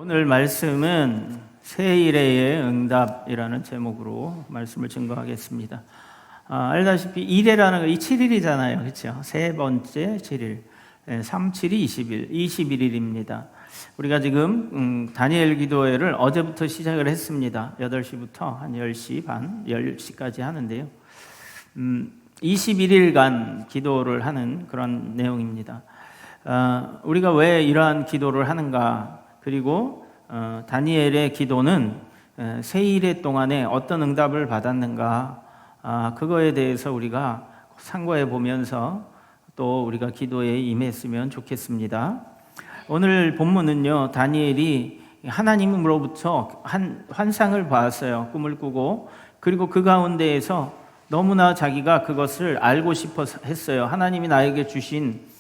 오늘 말씀은 새 일회의 응답이라는 제목으로 말씀을 증거하겠습니다. 알다시피 일회라는 거 이 7일이잖아요. 그렇죠? 세 번째 7일. 3, 7이 20일, 21일입니다. 우리가 지금 다니엘 기도회를 어제부터 시작을 했습니다. 8시부터 한 10시 반, 10시까지 하는데요. 21일간 기도를 하는 그런 내용입니다. 우리가 왜 이러한 기도를 하는가? 그리고 다니엘의 기도는 세 일회 동안에 어떤 응답을 받았는가? 그거에 대해서 우리가 상고해 보면서 또 우리가 기도에 임했으면 좋겠습니다. 오늘 본문은요, 다니엘이 하나님으로부터 한 환상을 봤어요. 꿈을 꾸고, 그리고 그 가운데에서 너무나 자기가 그것을 알고 싶어 했어요. 하나님이 나에게 주신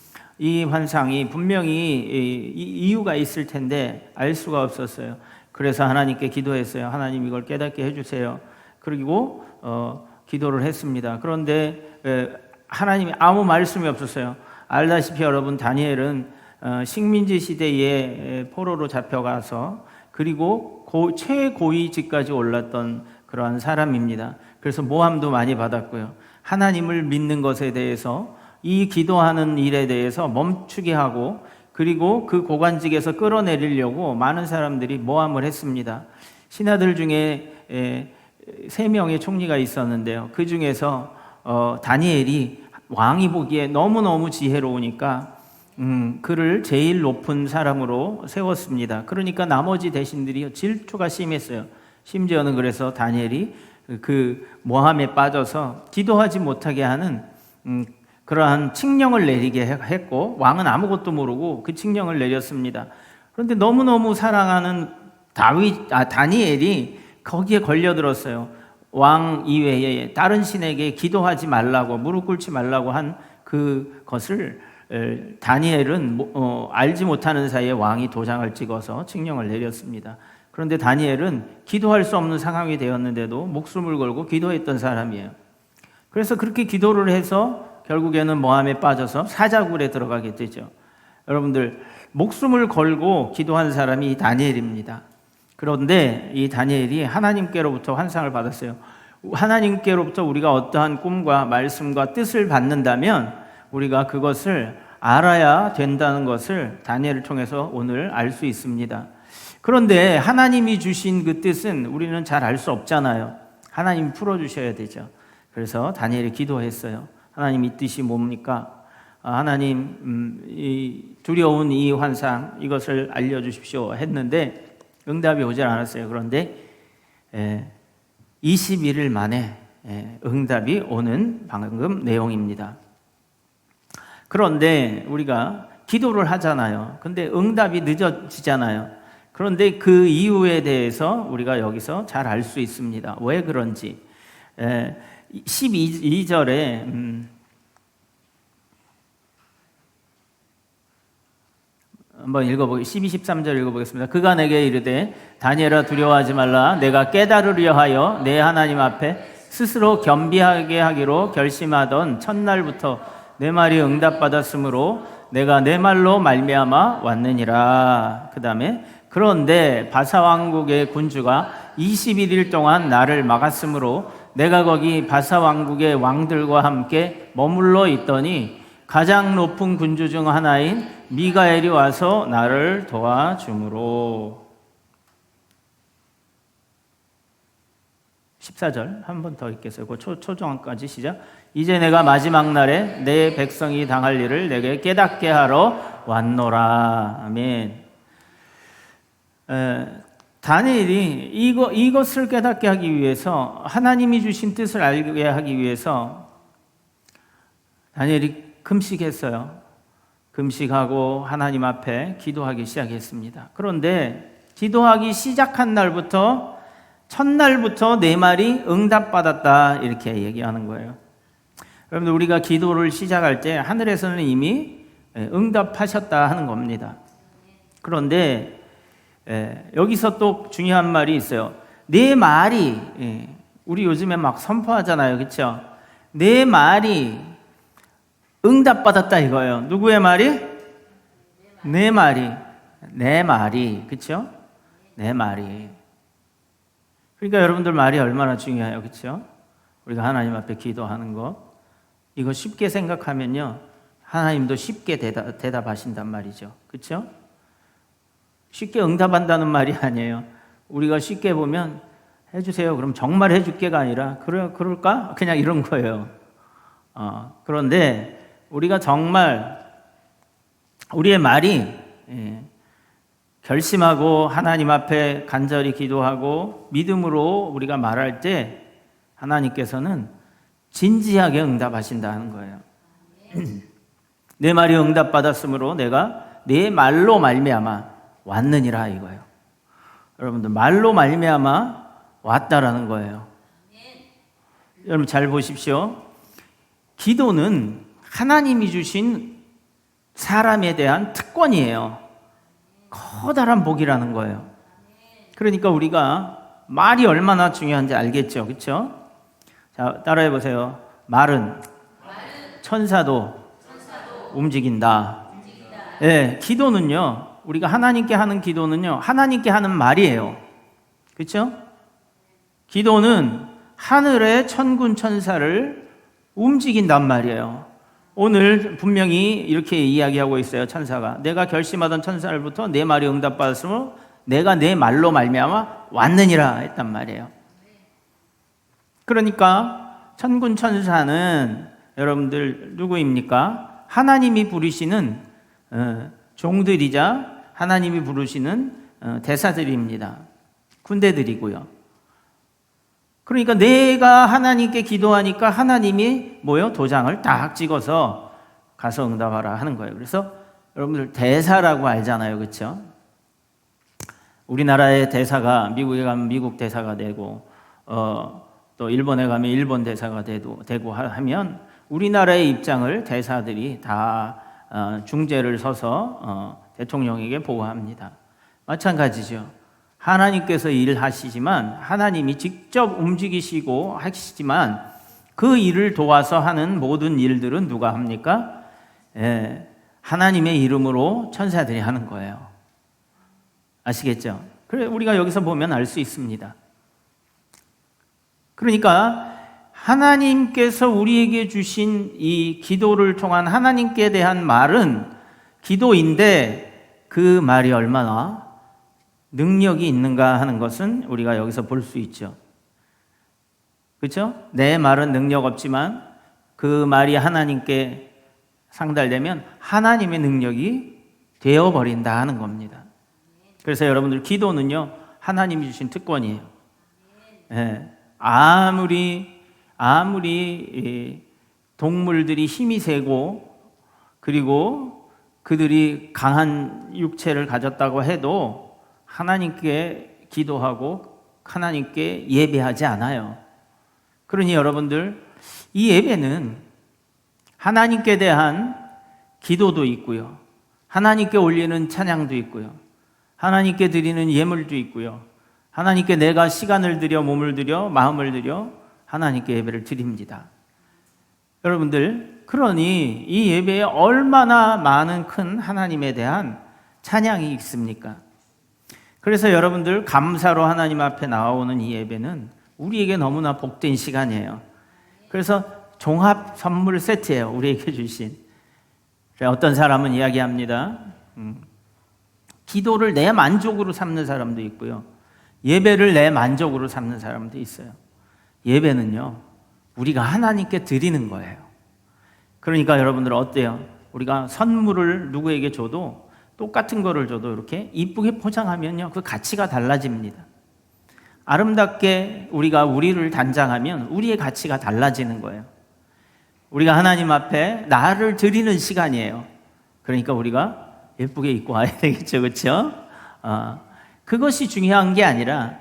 이 환상이 분명히 이유가 있을 텐데 알 수가 없었어요. 그래서 하나님께 기도했어요. 하나님 이걸 깨닫게 해주세요. 그리고 기도를 했습니다. 그런데 하나님이 아무 말씀이 없었어요. 알다시피 여러분, 다니엘은 식민지 시대에 포로로 잡혀가서 그리고 최고위직까지 올랐던 그러한 사람입니다. 그래서 모함도 많이 받았고요. 하나님을 믿는 것에 대해서 이 기도하는 일에 대해서 멈추게 하고, 그리고 그 고관직에서 끌어내리려고 많은 사람들이 모함을 했습니다. 신하들 중에 3명의 총리가 있었는데요. 그 중에서 다니엘이 왕이 보기에 너무너무 지혜로우니까 그를 제일 높은 사람으로 세웠습니다. 그러니까 나머지 대신들이 질투가 심했어요. 심지어는 그래서 다니엘이 그 모함에 빠져서 기도하지 못하게 하는 그러한 칙령을 내리게 했고, 왕은 아무것도 모르고 그 칙령을 내렸습니다. 그런데 너무너무 사랑하는 다니엘이 거기에 걸려들었어요. 왕 이외에 다른 신에게 기도하지 말라고, 무릎 꿇지 말라고 한 그것을 다니엘은 알지 못하는 사이에 왕이 도장을 찍어서 칙령을 내렸습니다. 그런데 다니엘은 기도할 수 없는 상황이 되었는데도 목숨을 걸고 기도했던 사람이에요. 그래서 그렇게 기도를 해서 결국에는 모함에 빠져서 사자굴에 들어가게 되죠. 여러분들, 목숨을 걸고 기도한 사람이 다니엘입니다. 그런데 이 다니엘이 하나님께로부터 환상을 받았어요. 하나님께로부터 우리가 어떠한 꿈과 말씀과 뜻을 받는다면 우리가 그것을 알아야 된다는 것을 다니엘을 통해서 오늘 알 수 있습니다. 그런데 하나님이 주신 그 뜻은 우리는 잘 알 수 없잖아요. 하나님이 풀어주셔야 되죠. 그래서 다니엘이 기도했어요. 하나님, 이 뜻이 뭡니까? 하나님, 이 두려운 이 환상, 이것을 알려주십시오 했는데 응답이 오질 않았어요. 그런데 21일 만에 응답이 오는 방금 내용입니다. 그런데 우리가 기도를 하잖아요. 근데 응답이 늦어지잖아요. 그런데 그 이유에 대해서 우리가 여기서 잘 알 수 있습니다. 왜 그런지. 12절에 한번 12, 13절 읽어보겠습니다. 그가 내게 이르되 다니엘아, 두려워하지 말라. 내가 깨달으려 하여 내 하나님 앞에 스스로 겸비하게 하기로 결심하던 첫날부터 내 말이 응답받았으므로 내가 내 말로 말미암아 왔느니라. 그 다음에 그런데 바사왕국의 군주가 21일 동안 나를 막았으므로 내가 거기 바사왕국의 왕들과 함께 머물러 있더니 가장 높은 군주 중 하나인 미가엘이 와서 나를 도와주므로. 14절 한 번 더 읽겠어요. 그 초정까지 시작. 이제 내가 마지막 날에 내 백성이 당할 일을 내게 깨닫게 하러 왔노라. 아멘. 다니엘이 이것을 깨닫게 하기 위해서, 하나님이 주신 뜻을 알게 하기 위해서 다니엘이 금식했어요. 금식하고 하나님 앞에 기도하기 시작했습니다. 그런데 기도하기 시작한 날부터, 첫날부터 내 말이 응답받았다, 이렇게 얘기하는 거예요. 여러분들, 우리가 기도를 시작할 때 하늘에서는 이미 응답하셨다 하는 겁니다. 그런데 여기서 또 중요한 말이 있어요. 내 말이, 우리 요즘에 막 선포하잖아요. 그렇죠? 내 말이 응답받았다 이거예요. 누구의 말이? 내 말이. 그렇죠? 내 말이. 그러니까 여러분들 말이 얼마나 중요해요, 그렇죠? 우리가 하나님 앞에 기도하는 거, 이거 쉽게 생각하면요, 하나님도 쉽게 대답하신단 말이죠, 그렇죠? 쉽게 응답한다는 말이 아니에요. 우리가 쉽게 보면 해주세요, 그럼 정말 해줄게가 아니라 그럴까? 그냥 이런 거예요. 그런데 우리가 정말 우리의 말이 결심하고 하나님 앞에 간절히 기도하고 믿음으로 우리가 말할 때 하나님께서는 진지하게 응답하신다는 거예요. 내 말이 응답받았으므로 내가 내 말로 말미암아 왔느니라 이거예요. 여러분들 말로 말미암아 왔다라는 거예요. 여러분 잘 보십시오. 기도는 하나님이 주신 사람에 대한 특권이에요. 커다란 복이라는 거예요. 그러니까 우리가 말이 얼마나 중요한지 알겠죠, 그렇죠? 자, 따라해 보세요. 말은 천사도 움직인다. 네, 기도는요, 우리가 하나님께 하는 기도는요, 하나님께 하는 말이에요. 그렇죠? 기도는 하늘의 천군 천사를 움직인단 말이에요. 오늘 분명히 이렇게 이야기하고 있어요, 천사가. 내가 결심하던 천사를부터 내 말이 응답받았으므로 내가 내 말로 말미암아 왔느니라 했단 말이에요. 그러니까 천군 천사는 여러분들 누구입니까? 하나님이 부르시는 종들이자 하나님이 부르시는 대사들입니다. 군대들이고요. 그러니까 내가 하나님께 기도하니까 하나님이 뭐요? 도장을 딱 찍어서 가서 응답하라 하는 거예요. 그래서 여러분들 대사라고 알잖아요, 그렇죠? 우리나라의 대사가 미국에 가면 미국 대사가 되고 또 일본에 가면 일본 대사가 되고 하면 우리나라의 입장을 대사들이 다 중재를 서서 대통령에게 보고합니다. 마찬가지죠. 하나님께서 일하시지만 하나님이 직접 움직이시고 하시지만 그 일을 도와서 하는 모든 일들은 누가 합니까? 하나님의 이름으로 천사들이 하는 거예요. 아시겠죠? 그래 우리가 여기서 보면 알 수 있습니다. 그러니까 하나님께서 우리에게 주신 이 기도를 통한 하나님께 대한 말은 기도인데 그 말이 얼마나 능력이 있는가 하는 것은 우리가 여기서 볼 수 있죠. 그렇죠? 내 말은 능력 없지만 그 말이 하나님께 상달되면 하나님의 능력이 되어버린다 하는 겁니다. 그래서 여러분들 기도는요, 하나님이 주신 특권이에요. 아무리 동물들이 힘이 세고 그리고 그들이 강한 육체를 가졌다고 해도 하나님께 기도하고 하나님께 예배하지 않아요. 그러니 여러분들 이 예배는 하나님께 대한 기도도 있고요, 하나님께 올리는 찬양도 있고요, 하나님께 드리는 예물도 있고요, 하나님께 내가 시간을 들여 몸을 들여 마음을 들여 하나님께 예배를 드립니다. 여러분들 그러니 이 예배에 얼마나 많은 큰 하나님에 대한 찬양이 있습니까? 그래서 여러분들 감사로 하나님 앞에 나오는 이 예배는 우리에게 너무나 복된 시간이에요. 그래서 종합 선물 세트예요, 우리에게 주신. 어떤 사람은 이야기합니다. 기도를 내 만족으로 삼는 사람도 있고요, 예배를 내 만족으로 삼는 사람도 있어요. 예배는요, 우리가 하나님께 드리는 거예요. 그러니까 여러분들 어때요? 우리가 선물을 누구에게 줘도 똑같은 거를 줘도 이렇게 이쁘게 포장하면요, 그 가치가 달라집니다. 아름답게 우리가 우리를 단장하면 우리의 가치가 달라지는 거예요. 우리가 하나님 앞에 나를 드리는 시간이에요. 그러니까 우리가 예쁘게 입고 와야 되겠죠, 그렇죠? 그것이 중요한 게 아니라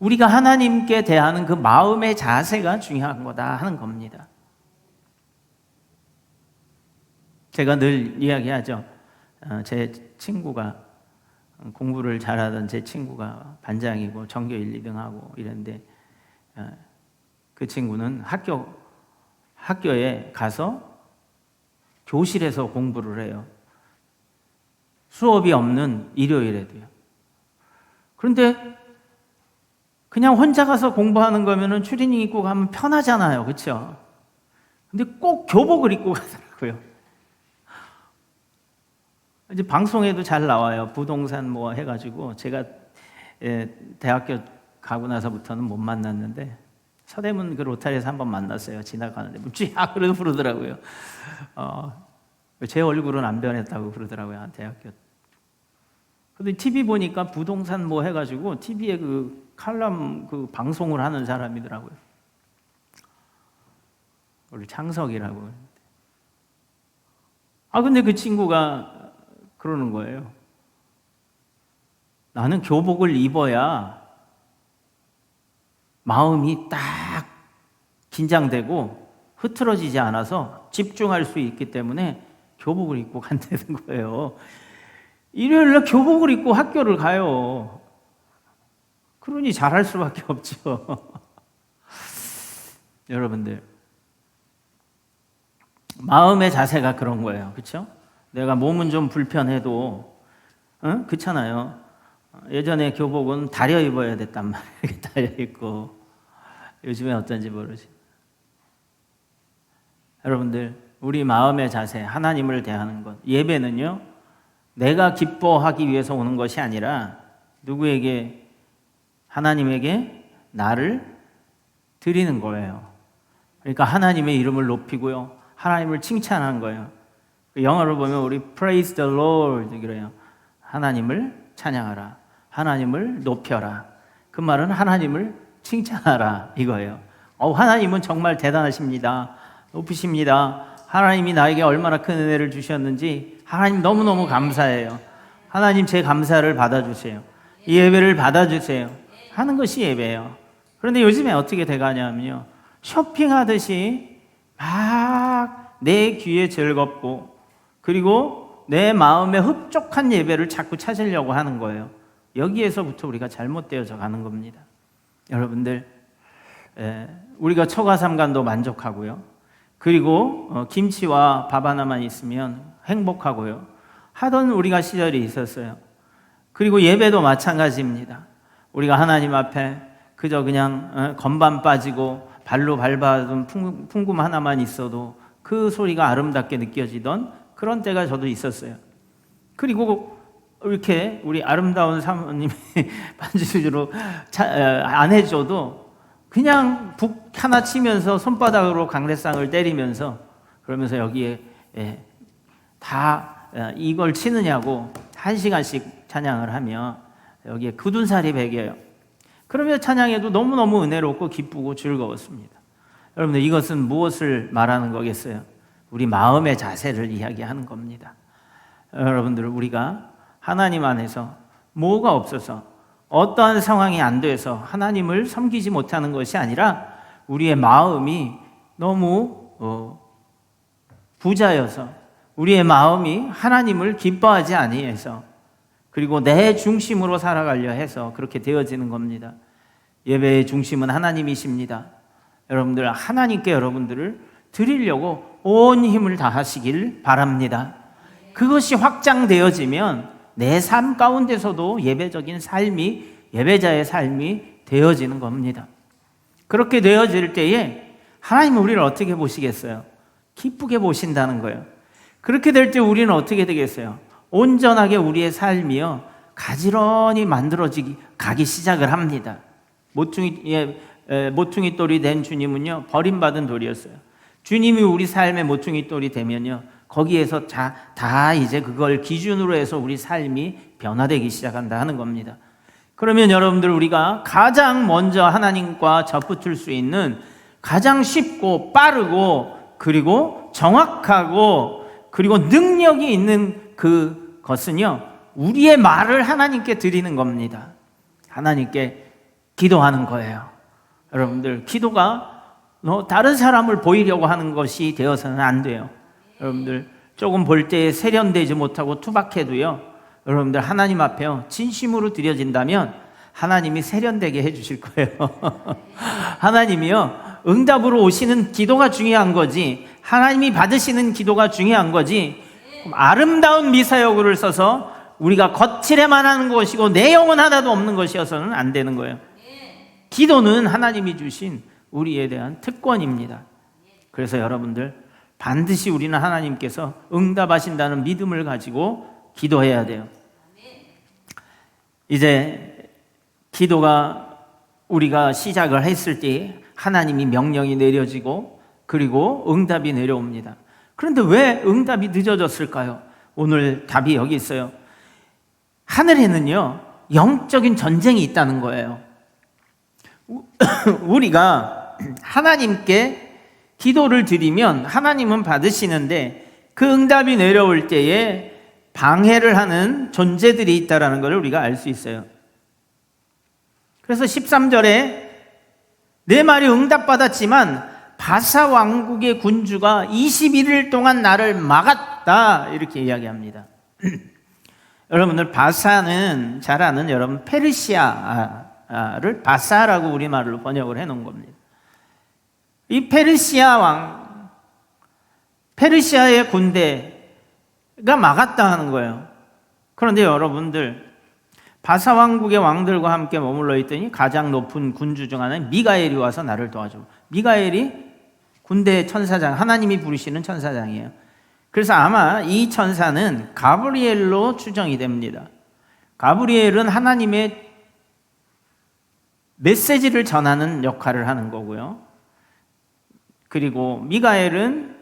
우리가 하나님께 대하는 그 마음의 자세가 중요한 거다 하는 겁니다. 제가 늘 이야기하죠. 제 친구가, 공부를 잘하던 제 친구가 반장이고 전교 1, 2등 하고 이랬는데 그 친구는 학교에 가서 교실에서 공부를 해요. 수업이 없는 일요일에도요. 그런데 그냥 혼자 가서 공부하는 거면은 추리닝 입고 가면 편하잖아요. 그렇죠? 근데 꼭 교복을 입고 가더라고요. 이제 방송에도 잘 나와요. 부동산 뭐 해가지고 제가 대학교 가고 나서부터는 못 만났는데 서대문 그 로타리에서 한번 만났어요. 지나가는데 쥐야 그러고 부르더라고요. 제 얼굴은 안 변했다고 그러더라고요. 대학교. 근데 TV 보니까 부동산 뭐 해가지고 TV에 그 칼럼 그 방송을 하는 사람이더라고요. 우리 창석이라고. 근데 그 친구가 그러는 거예요. 나는 교복을 입어야 마음이 딱 긴장되고 흐트러지지 않아서 집중할 수 있기 때문에 교복을 입고 간다는 거예요. 일요일날 교복을 입고 학교를 가요. 그러니 잘할 수밖에 없죠. 여러분들, 마음의 자세가 그런 거예요. 그렇죠? 내가 몸은 좀 불편해도 그렇잖아요. 예전에 교복은 다려 입어야 됐단 말이에요. 이렇게 다려 입고. 요즘에 어떤지 모르지. 여러분들, 우리 마음의 자세, 하나님을 대하는 것. 예배는요, 내가 기뻐하기 위해서 오는 것이 아니라 누구에게? 하나님에게 나를 드리는 거예요. 그러니까 하나님의 이름을 높이고요, 하나님을 칭찬하는 거예요. 영어로 보면 우리 praise the Lord 그래요. 하나님을 찬양하라, 하나님을 높여라. 그 말은 하나님을 칭찬하라 이거예요. 하나님은 정말 대단하십니다. 높으십니다. 하나님이 나에게 얼마나 큰 은혜를 주셨는지 하나님 너무너무 감사해요. 하나님 제 감사를 받아주세요. 이 예배를 받아주세요 하는 것이 예배예요. 그런데 요즘에 어떻게 돼가냐면요, 쇼핑하듯이 막 내 귀에 즐겁고 그리고 내 마음에 흡족한 예배를 자꾸 찾으려고 하는 거예요. 여기에서부터 우리가 잘못되어져 가는 겁니다. 여러분들, 우리가 처가삼간도 만족하고요, 그리고 김치와 밥 하나만 있으면 행복하고요 하던 우리가 시절이 있었어요. 그리고 예배도 마찬가지입니다. 우리가 하나님 앞에 그저 그냥 건반 빠지고 발로 밟아둔 풍금 하나만 있어도 그 소리가 아름답게 느껴지던 그런 때가 저도 있었어요. 그리고 이렇게 우리 아름다운 사모님이 반주로 안 해줘도 그냥 북 하나 치면서 손바닥으로 강대상을 때리면서 그러면서 여기에 다 이걸 치느냐고 1시간씩 찬양을 하며 여기에 굳은 살이 배겨요. 그러면 찬양해도 너무너무 은혜롭고 기쁘고 즐거웠습니다. 여러분들, 이것은 무엇을 말하는 거겠어요? 우리 마음의 자세를 이야기하는 겁니다. 여러분들, 우리가 하나님 안에서 뭐가 없어서 어떠한 상황이 안 돼서 하나님을 섬기지 못하는 것이 아니라 우리의 마음이 너무 부자여서 우리의 마음이 하나님을 기뻐하지 아니해서 그리고 내 중심으로 살아가려 해서 그렇게 되어지는 겁니다. 예배의 중심은 하나님이십니다. 여러분들, 하나님께 여러분들을 드리려고 온 힘을 다하시길 바랍니다. 그것이 확장되어지면 내 삶 가운데서도 예배적인 삶이, 예배자의 삶이 되어지는 겁니다. 그렇게 되어질 때에 하나님은 우리를 어떻게 보시겠어요? 기쁘게 보신다는 거예요. 그렇게 될 때 우리는 어떻게 되겠어요? 온전하게 우리의 삶이요, 가지런히 가기 시작을 합니다. 모퉁이 돌이 된 주님은요, 버림받은 돌이었어요. 주님이 우리 삶의 모퉁이 돌이 되면요, 거기에서 다 이제 그걸 기준으로 해서 우리 삶이 변화되기 시작한다 하는 겁니다. 그러면 여러분들, 우리가 가장 먼저 하나님과 접붙을 수 있는 가장 쉽고 빠르고 그리고 정확하고 그리고 능력이 있는 그것은요, 우리의 말을 하나님께 드리는 겁니다. 하나님께 기도하는 거예요. 여러분들, 기도가 다른 사람을 보이려고 하는 것이 되어서는 안 돼요. 여러분들, 조금 볼 때에 세련되지 못하고 투박해도요, 여러분들 하나님 앞에요, 진심으로 드려진다면 하나님이 세련되게 해주실 거예요. 하나님이요, 응답으로 오시는 기도가 중요한 거지, 하나님이 받으시는 기도가 중요한 거지, 아름다운 미사여구를 써서 우리가 거칠에만 하는 것이고 내용은 하나도 없는 것이어서는 안 되는 거예요. 기도는 하나님이 주신 우리에 대한 특권입니다. 그래서 여러분들 반드시 우리는 하나님께서 응답하신다는 믿음을 가지고 기도해야 돼요. 이제 기도가 우리가 시작을 했을 때 하나님이 명령이 내려지고 그리고 응답이 내려옵니다. 그런데 왜 응답이 늦어졌을까요? 오늘 답이 여기 있어요. 하늘에는요, 영적인 전쟁이 있다는 거예요. 우리가 하나님께 기도를 드리면 하나님은 받으시는데 그 응답이 내려올 때에 방해를 하는 존재들이 있다는 것을 우리가 알 수 있어요. 그래서 13절에 내 말이 응답받았지만 바사 왕국의 군주가 21일 동안 나를 막았다, 이렇게 이야기합니다. 여러분들 바사는 잘 아는 여러분 페르시아를 바사라고 우리말로 번역을 해놓은 겁니다. 이 페르시아 왕, 페르시아의 군대가 막았다 하는 거예요. 그런데 여러분들 바사 왕국의 왕들과 함께 머물러 있더니 가장 높은 군주 중 하나인 미가엘이 와서 나를 도와줘. 미가엘이 군대 천사장, 하나님이 부르시는 천사장이에요. 그래서 아마 이 천사는 가브리엘로 추정이 됩니다. 가브리엘은 하나님의 메시지를 전하는 역할을 하는 거고요. 그리고 미가엘은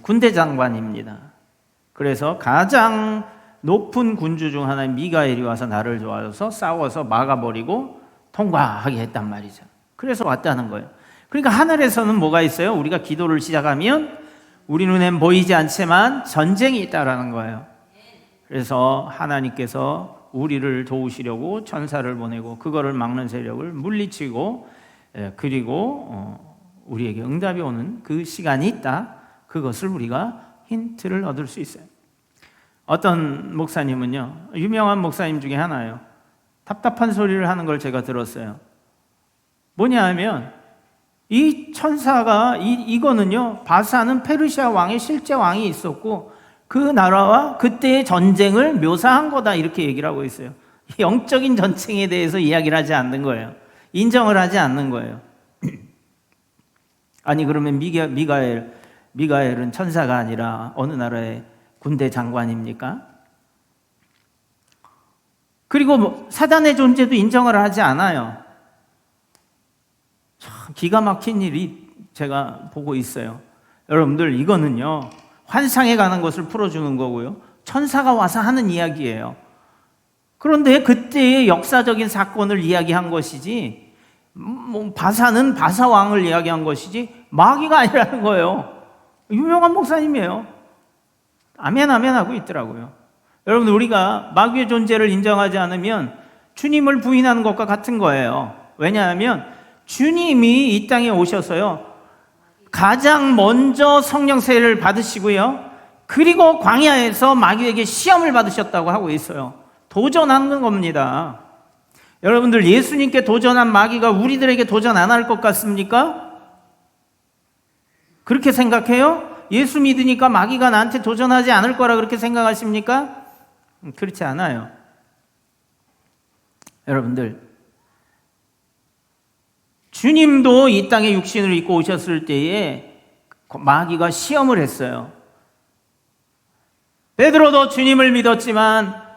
군대 장관입니다. 그래서 가장 높은 군주 중 하나인 미가엘이 와서 나를 도와줘서 싸워서 막아버리고 통과하게 했단 말이죠. 그래서 왔다는 거예요. 그러니까 하늘에서는 뭐가 있어요? 우리가 기도를 시작하면 우리 눈엔 보이지 않지만 전쟁이 있다라는 거예요. 그래서 하나님께서 우리를 도우시려고 천사를 보내고 그거를 막는 세력을 물리치고 그리고 우리에게 응답이 오는 그 시간이 있다. 그것을 우리가 힌트를 얻을 수 있어요. 어떤 목사님은요, 유명한 목사님 중에 하나예요. 답답한 소리를 하는 걸 제가 들었어요. 뭐냐 하면 이 천사가 이거는요, 바사는 페르시아 왕의 실제 왕이 있었고 그 나라와 그때의 전쟁을 묘사한 거다, 이렇게 얘기를 하고 있어요. 영적인 전쟁에 대해서 이야기를 하지 않는 거예요. 인정을 하지 않는 거예요. 아니 그러면 미가엘은 천사가 아니라 어느 나라의 군대 장관입니까? 그리고 사단의 존재도 인정을 하지 않아요. 참 기가 막힌 일이 제가 보고 있어요. 여러분들 이거는요, 환상에 관한 것을 풀어주는 거고요, 천사가 와서 하는 이야기예요. 그런데 그때의 역사적인 사건을 이야기한 것이지, 바사는 바사 왕을 이야기한 것이지 마귀가 아니라는 거예요. 유명한 목사님이에요. 아멘 아멘 하고 있더라고요. 여러분들 우리가 마귀의 존재를 인정하지 않으면 주님을 부인하는 것과 같은 거예요. 왜냐하면 주님이 이 땅에 오셔서요, 가장 먼저 성령 세례를 받으시고요, 그리고 광야에서 마귀에게 시험을 받으셨다고 하고 있어요. 도전하는 겁니다. 여러분들 예수님께 도전한 마귀가 우리들에게 도전 안 할 것 같습니까? 그렇게 생각해요? 예수 믿으니까 마귀가 나한테 도전하지 않을 거라 그렇게 생각하십니까? 그렇지 않아요. 여러분들 주님도 이 땅에 육신을 입고 오셨을 때에 마귀가 시험을 했어요. 베드로도 주님을 믿었지만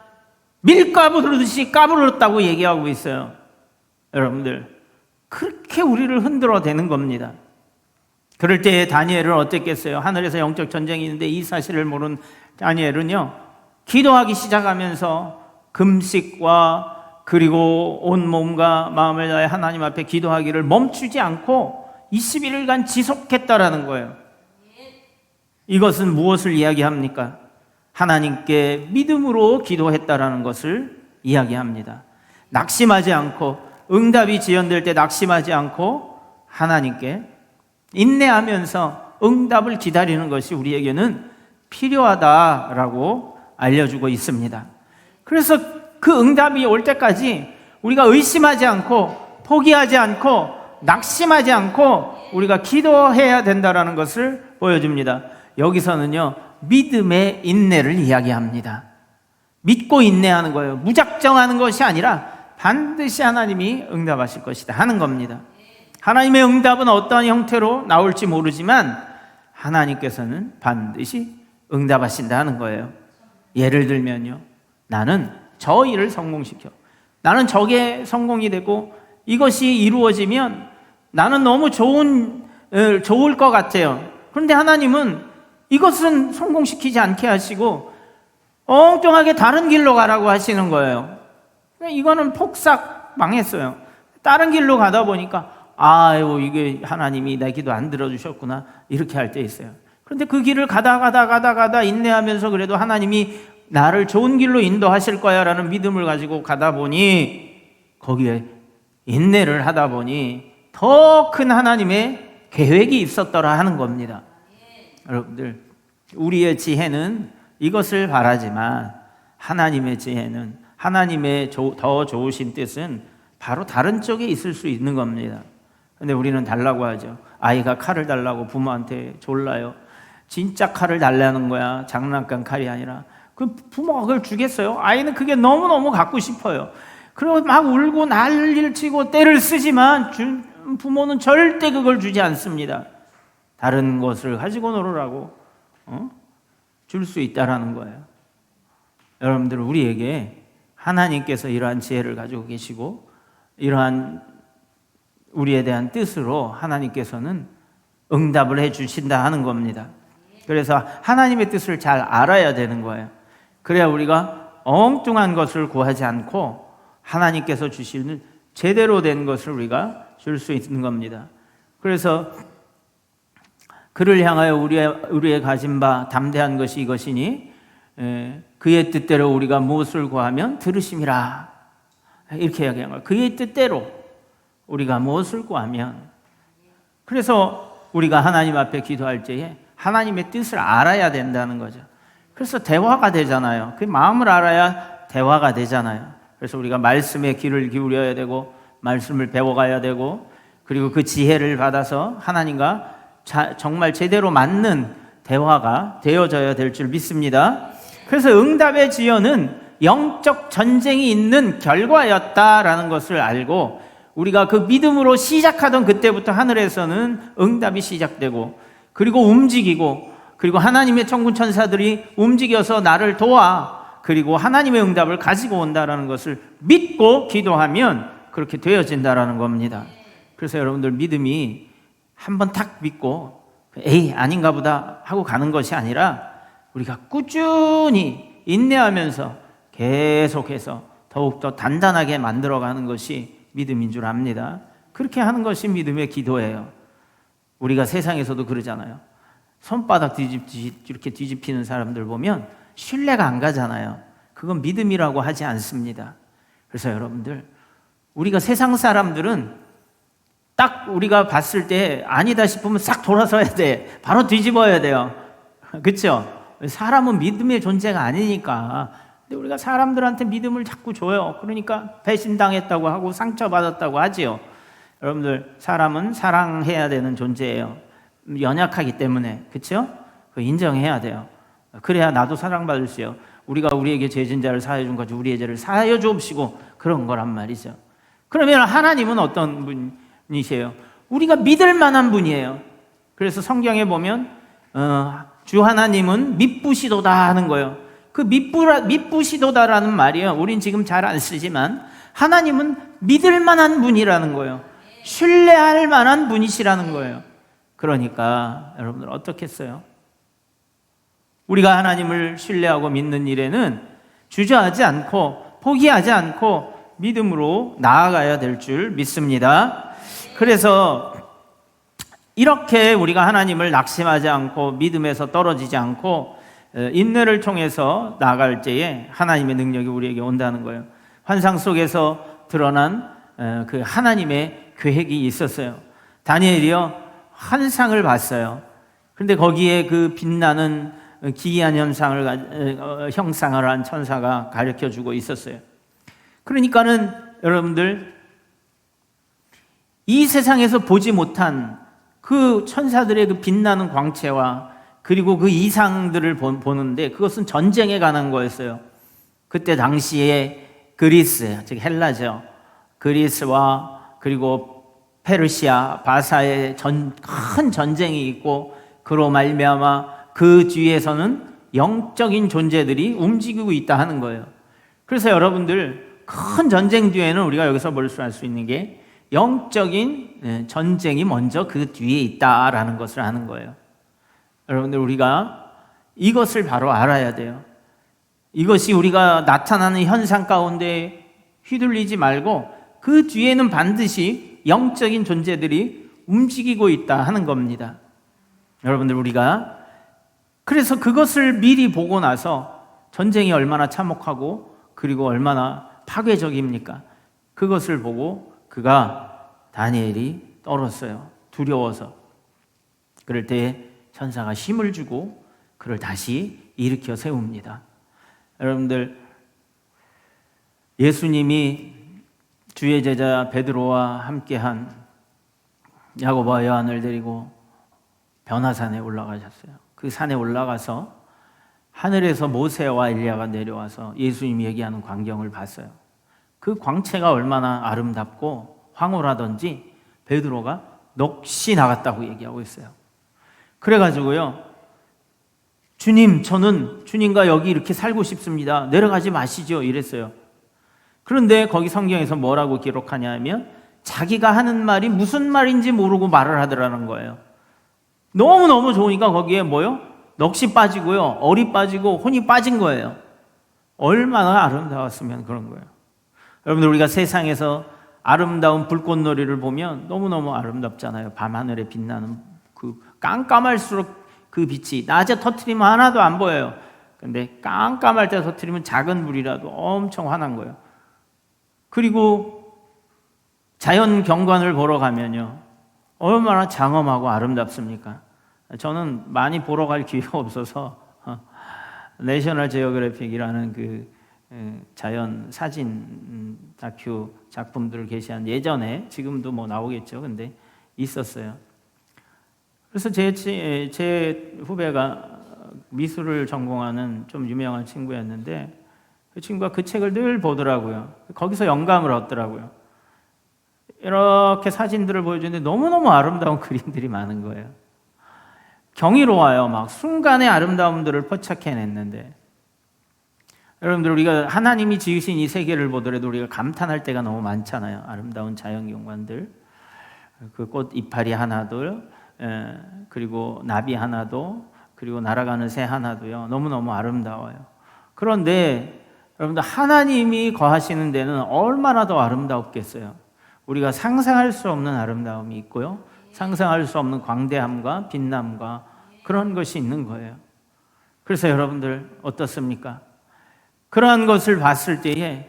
밀가부르듯이 까불었다고 얘기하고 있어요. 여러분들 그렇게 우리를 흔들어 대는 겁니다. 그럴 때에 다니엘은 어땠겠어요? 하늘에서 영적 전쟁이 있는데 이 사실을 모르는 다니엘은요, 기도하기 시작하면서 금식과 그리고 온 몸과 마음을 다해 하나님 앞에 기도하기를 멈추지 않고 21일간 지속했다라는 거예요. 이것은 무엇을 이야기합니까? 하나님께 믿음으로 기도했다라는 것을 이야기합니다. 낙심하지 않고, 응답이 지연될 때 낙심하지 않고 하나님께 인내하면서 응답을 기다리는 것이 우리에게는 필요하다라고 알려주고 있습니다. 그래서 그 응답이 올 때까지 우리가 의심하지 않고 포기하지 않고 낙심하지 않고 우리가 기도해야 된다라는 것을 보여줍니다. 여기서는요, 믿음의 인내를 이야기합니다. 믿고 인내하는 거예요. 무작정하는 것이 아니라 반드시 하나님이 응답하실 것이다 하는 겁니다. 하나님의 응답은 어떠한 형태로 나올지 모르지만 하나님께서는 반드시 응답하신다 하는 거예요. 예를 들면요, 나는 저 일을 성공시켜, 나는 저게 성공이 되고 이것이 이루어지면 나는 너무 좋을 것 같아요. 그런데 하나님은 이것은 성공시키지 않게 하시고 엉뚱하게 다른 길로 가라고 하시는 거예요. 이거는 폭삭 망했어요. 다른 길로 가다 보니까 아유, 이게 하나님이 내 기도 안 들어주셨구나 이렇게 할 때 있어요. 그런데 그 길을 가다 인내하면서 그래도 하나님이 나를 좋은 길로 인도하실 거야 라는 믿음을 가지고 가다 보니 거기에 인내를 하다 보니 더 큰 하나님의 계획이 있었더라 하는 겁니다. 여러분들, 우리의 지혜는 이것을 바라지만 하나님의 지혜는, 하나님의 더 좋으신 뜻은 바로 다른 쪽에 있을 수 있는 겁니다. 근데 우리는 달라고 하죠. 아이가 칼을 달라고 부모한테 졸라요. 진짜 칼을 달라는 거야. 장난감 칼이 아니라. 그 부모가 그걸 주겠어요? 아이는 그게 너무너무 갖고 싶어요. 그리고 막 울고 난리를 치고 때를 쓰지만 부모는 절대 그걸 주지 않습니다. 다른 것을 가지고 놀으라고 줄 수 있다라는 거예요. 여러분들, 우리에게 하나님께서 이러한 지혜를 가지고 계시고 이러한 우리에 대한 뜻으로 하나님께서는 응답을 해 주신다 하는 겁니다. 그래서 하나님의 뜻을 잘 알아야 되는 거예요. 그래야 우리가 엉뚱한 것을 구하지 않고 하나님께서 주시는 제대로 된 것을 우리가 줄 수 있는 겁니다. 그래서 그를 향하여 우리의 가진 바 담대한 것이 이것이니 그의 뜻대로 우리가 무엇을 구하면 들으심이라, 이렇게 이야기한 거예요. 그의 뜻대로 우리가 무엇을 구하면. 그래서 우리가 하나님 앞에 기도할 때에 하나님의 뜻을 알아야 된다는 거죠. 그래서 대화가 되잖아요. 그 마음을 알아야 대화가 되잖아요. 그래서 우리가 말씀에 귀를 기울여야 되고 말씀을 배워가야 되고, 그리고 그 지혜를 받아서 하나님과 정말 제대로 맞는 대화가 되어져야 될 줄 믿습니다. 그래서 응답의 지연은 영적 전쟁이 있는 결과였다라는 것을 알고, 우리가 그 믿음으로 시작하던 그때부터 하늘에서는 응답이 시작되고, 그리고 움직이고, 그리고 하나님의 천군 천사들이 움직여서 나를 도와, 그리고 하나님의 응답을 가지고 온다라는 것을 믿고 기도하면 그렇게 되어진다라는 겁니다. 그래서 여러분들, 믿음이 한번 탁 믿고 에이 아닌가 보다 하고 가는 것이 아니라 우리가 꾸준히 인내하면서 계속해서 더욱더 단단하게 만들어가는 것이 믿음인 줄 압니다. 그렇게 하는 것이 믿음의 기도예요. 우리가 세상에서도 그러잖아요. 손바닥 이렇게 뒤집히는 사람들 보면 신뢰가 안 가잖아요. 그건 믿음이라고 하지 않습니다. 그래서 여러분들, 우리가 세상 사람들은 딱 우리가 봤을 때 아니다 싶으면 싹 돌아서야 돼. 바로 뒤집어야 돼요. 그렇죠? 사람은 믿음의 존재가 아니니까. 근데 우리가 사람들한테 믿음을 자꾸 줘요. 그러니까 배신당했다고 하고 상처받았다고 하지요. 여러분들, 사람은 사랑해야 되는 존재예요. 연약하기 때문에. 그렇죠? 그거 인정해야 돼요. 그래야 나도 사랑받을 수 있어요. 우리가 우리에게 죄진 자를 사하여 준 것이 우리의 죄를 사하여 주옵시고 그런 거란 말이죠. 그러면 하나님은 어떤 분이세요? 우리가 믿을 만한 분이에요. 그래서 성경에 보면 주 하나님은 미쁘시도다 하는 거예요. 그 미쁘시도다라는 말이요, 우린 지금 잘 안 쓰지만 하나님은 믿을 만한 분이라는 거예요. 신뢰할 만한 분이시라는 거예요. 그러니까 여러분들 어떻겠어요? 우리가 하나님을 신뢰하고 믿는 일에는 주저하지 않고 포기하지 않고 믿음으로 나아가야 될 줄 믿습니다. 그래서 이렇게 우리가 하나님을 낙심하지 않고 믿음에서 떨어지지 않고 인내를 통해서 나아갈 때에 하나님의 능력이 우리에게 온다는 거예요. 환상 속에서 드러난 그 하나님의 계획이 있었어요. 다니엘이요, 환상을 봤어요. 그런데 거기에 그 빛나는 기이한 형상을 한 천사가 가르쳐주고 있었어요. 그러니까는 여러분들, 이 세상에서 보지 못한 그 천사들의 그 빛나는 광채와 그리고 그 이상들을 보는데 그것은 전쟁에 관한 거였어요. 그때 당시에 그리스, 즉 헬라죠. 그리스와 그리고 페르시아, 바사의 큰 전쟁이 있고 그로 말미암아 그 뒤에서는 영적인 존재들이 움직이고 있다 하는 거예요. 그래서 여러분들 큰 전쟁 뒤에는 우리가 여기서 볼 수 알 수 있는 게 영적인 전쟁이 먼저 그 뒤에 있다라는 것을 아는 거예요. 여러분들 우리가 이것을 바로 알아야 돼요. 이것이 우리가 나타나는 현상 가운데 휘둘리지 말고 그 뒤에는 반드시 영적인 존재들이 움직이고 있다 하는 겁니다. 여러분들 우리가 그래서 그것을 미리 보고 나서 전쟁이 얼마나 참혹하고 그리고 얼마나 파괴적입니까? 그것을 보고 그가 다니엘이 떨었어요. 두려워서. 그럴 때 천사가 힘을 주고 그를 다시 일으켜 세웁니다. 여러분들 예수님이 주의 제자 베드로와 함께한 야고보와 요한을 데리고 변화산에 올라가셨어요. 그 산에 올라가서 하늘에서 모세와 엘리야가 내려와서 예수님이 얘기하는 광경을 봤어요. 그 광채가 얼마나 아름답고 황홀하던지 베드로가 넋이 나갔다고 얘기하고 있어요. 그래가지고요, 주님, 저는 주님과 여기 이렇게 살고 싶습니다. 내려가지 마시죠. 이랬어요. 그런데 거기 성경에서 뭐라고 기록하냐 하면 자기가 하는 말이 무슨 말인지 모르고 말을 하더라는 거예요. 너무너무 좋으니까 거기에 뭐요? 넋이 빠지고요, 얼이 빠지고 혼이 빠진 거예요. 얼마나 아름다웠으면 그런 거예요. 여러분들 우리가 세상에서 아름다운 불꽃놀이를 보면 너무너무 아름답잖아요. 밤하늘에 빛나는 그 깜깜할수록 그 빛이 낮에 터뜨리면 하나도 안 보여요. 근데 깜깜할 때 터뜨리면 작은 불이라도 엄청 환한 거예요. 그리고 자연 경관을 보러 가면요, 얼마나 장엄하고 아름답습니까? 저는 많이 보러 갈 기회가 없어서 내셔널 지오그래픽이라는 그 자연 사진 다큐 작품들을 게시한 예전에, 지금도 뭐 나오겠죠. 근데 있었어요. 그래서 제 후배가 미술을 전공하는 좀 유명한 친구였는데 그 친구가 그 책을 늘 보더라고요. 거기서 영감을 얻더라고요. 이렇게 사진들을 보여주는데 너무너무 아름다운 그림들이 많은 거예요. 경이로워요. 막 순간의 아름다움들을 포착해냈는데, 여러분들 우리가 하나님이 지으신 이 세계를 보더라도 우리가 감탄할 때가 너무 많잖아요. 아름다운 자연 경관들, 그 꽃 이파리 하나들, 그리고 나비 하나도, 그리고 날아가는 새 하나도요, 너무너무 아름다워요. 그런데 여러분들 하나님이 거하시는 데는 얼마나 더 아름답겠어요. 우리가 상상할 수 없는 아름다움이 있고요, 상상할 수 없는 광대함과 빛남과 그런 것이 있는 거예요. 그래서 여러분들 어떻습니까? 그러한 것을 봤을 때에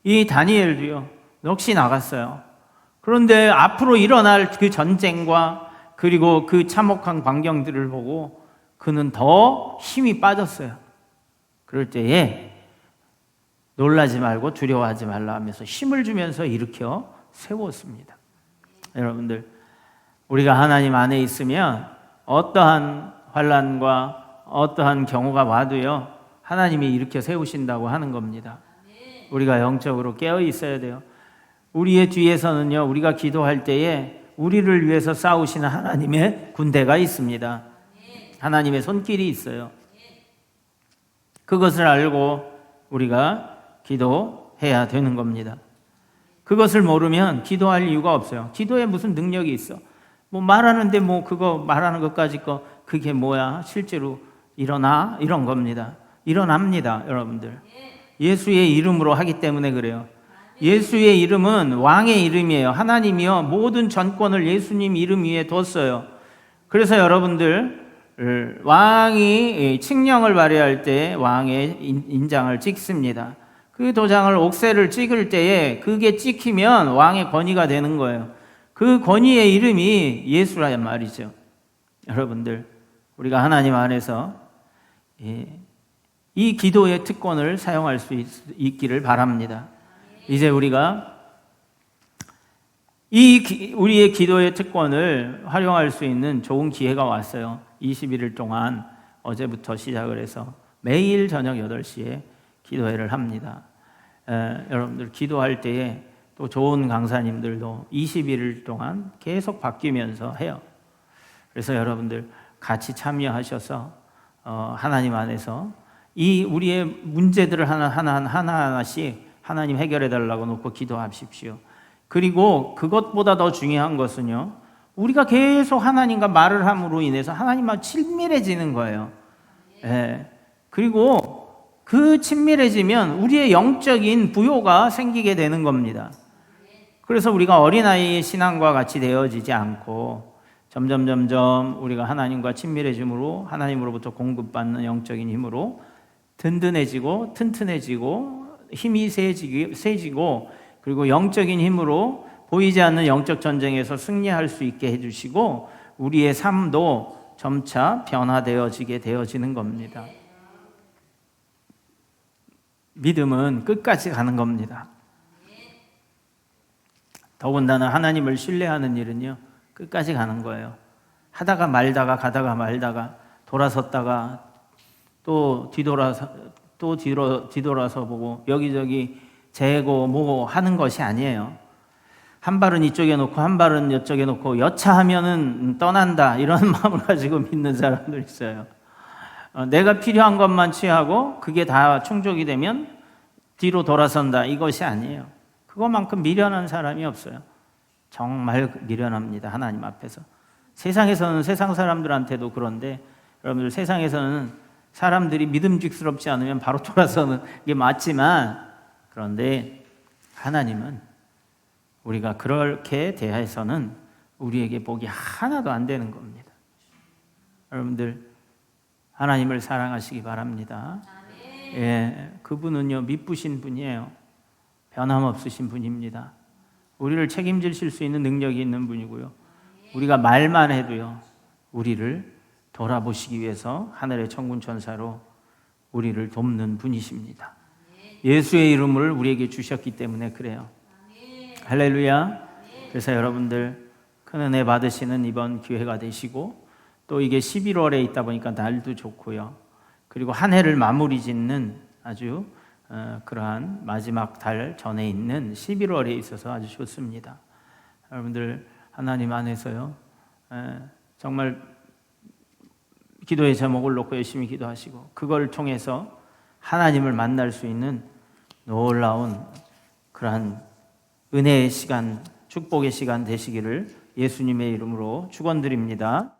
이 다니엘도요, 넋이 나갔어요. 그런데 앞으로 일어날 그 전쟁과 그리고 그 참혹한 광경들을 보고 그는 더 힘이 빠졌어요. 그럴 때에 놀라지 말고 두려워하지 말라 하면서 힘을 주면서 일으켜 세웠습니다. 여러분들 우리가 하나님 안에 있으면 어떠한 환난과 어떠한 경우가 와도요, 하나님이 일으켜 세우신다고 하는 겁니다. 우리가 영적으로 깨어 있어야 돼요. 우리의 뒤에서는요, 우리가 기도할 때에 우리를 위해서 싸우시는 하나님의 군대가 있습니다. 하나님의 손길이 있어요. 그것을 알고 우리가 기도해야 되는 겁니다. 그것을 모르면 기도할 이유가 없어요. 기도에 무슨 능력이 있어? 뭐 말하는데 뭐 그거 말하는 것까지 거 그게 뭐야? 실제로 일어나? 이런 겁니다. 일어납니다, 여러분들. 예수의 이름으로 하기 때문에 그래요. 예수의 이름은 왕의 이름이에요. 하나님이요, 모든 전권을 예수님 이름 위에 뒀어요. 그래서 여러분들 왕이 칙령을 발휘할 때 왕의 인장을 찍습니다. 그 도장을 옥새를 찍을 때에 그게 찍히면 왕의 권위가 되는 거예요. 그 권위의 이름이 예수란 말이죠. 여러분들 우리가 하나님 안에서 이 기도의 특권을 사용할 수 있기를 바랍니다. 이제 우리가 우리의 기도의 특권을 활용할 수 있는 좋은 기회가 왔어요. 21일 동안 어제부터 시작을 해서 매일 저녁 8시에 기도회를 합니다. 여러분들 기도할 때에 또 좋은 강사님들도 21일 동안 계속 바뀌면서 해요. 그래서 여러분들 같이 참여하셔서 하나님 안에서 이 우리의 문제들을 하나하나씩 하나님 해결해 달라고 놓고 기도하십시오. 그리고 그것보다 더 중요한 것은요, 우리가 계속 하나님과 말을 함으로 인해서 하나님과 친밀해지는 거예요. 그리고 그 친밀해지면 우리의 영적인 부요가 생기게 되는 겁니다. 그래서 우리가 어린아이의 신앙과 같이 되어지지 않고 점점 우리가 하나님과 친밀해짐으로 하나님으로부터 공급받는 영적인 힘으로 든든해지고 튼튼해지고 힘이 세지고 그리고 영적인 힘으로 보이지 않는 영적 전쟁에서 승리할 수 있게 해주시고 우리의 삶도 점차 변화되어지게 되어지는 겁니다. 믿음은 끝까지 가는 겁니다. 더군다나 하나님을 신뢰하는 일은요, 끝까지 가는 거예요. 하다가 말다가 가다가 말다가 돌아섰다가 또 뒤돌아서 보고 여기저기 재고 뭐고 하는 것이 아니에요. 한 발은 이쪽에 놓고 한 발은 이쪽에 놓고 여차하면은 떠난다 이런 마음을 가지고 믿는 사람들 있어요. 내가 필요한 것만 취하고 그게 다 충족이 되면 뒤로 돌아선다 이것이 아니에요. 그것만큼 미련한 사람이 없어요. 정말 미련합니다. 하나님 앞에서. 세상에서는 세상 사람들한테도 그런데 여러분들 세상에서는 사람들이 믿음직스럽지 않으면 바로 돌아서는 게 맞지만 그런데 하나님은 우리가 그렇게 대해서는 우리에게 복이 하나도 안 되는 겁니다. 여러분들 하나님을 사랑하시기 바랍니다. 그분은요 미쁘신 분이에요. 변함없으신 분입니다. 우리를 책임지실 수 있는 능력이 있는 분이고요. 우리가 말만 해도요 우리를 돌아보시기 위해서 하늘의 천군 천사로 우리를 돕는 분이십니다. 예수의 이름을 우리에게 주셨기 때문에 그래요. 할렐루야. 그래서 여러분들 큰 은혜 받으시는 이번 기회가 되시고 또 이게 11월에 있다 보니까 날도 좋고요. 그리고 한 해를 마무리 짓는 아주 그러한 마지막 달 전에 있는 11월에 있어서 아주 좋습니다. 여러분들 하나님 안에서요 정말 기도의 제목을 놓고 열심히 기도하시고 그걸 통해서 하나님을 만날 수 있는 놀라운 그러한 은혜의 시간, 축복의 시간 되시기를 예수님의 이름으로 축원드립니다.